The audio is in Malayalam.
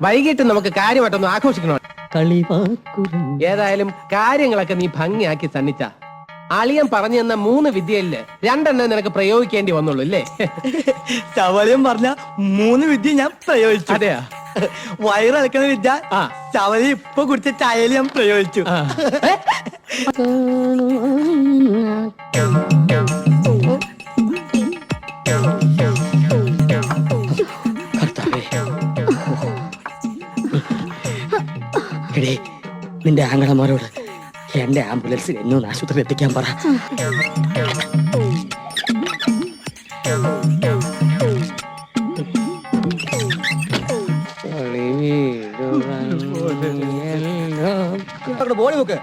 വൈകിട്ട് നമുക്ക് കാര്യമായിട്ടൊന്ന് ആഘോഷിക്കണോ? ഏതായാലും കാര്യങ്ങളൊക്കെ നീ ഭംഗിയാക്കി സന്നിച്ച. അളിയൻ പറഞ്ഞു തന്ന 3 വിദ്യയില് 2 നിനക്ക് പ്രയോഗിക്കേണ്ടി വന്നുള്ളൂ അല്ലേ? ചവലയും പറഞ്ഞ 3 വിദ്യ ഞാൻ പ്രയോഗിച്ചു. അതെയാ? വയറിളക്കുന്ന വിദ്യ ചവലി ഇപ്പൊ കുടിച്ച ചായയിൽ ഞാൻ പ്രയോഗിച്ചു. നിന്റെ ആങ്ങളമാരോട് എന്റെ ആംബുലൻസിൽ എന്നെ ഒന്ന് ആശുപത്രി എത്തിക്കാൻ പറ. ബോഡി വെക്ക്.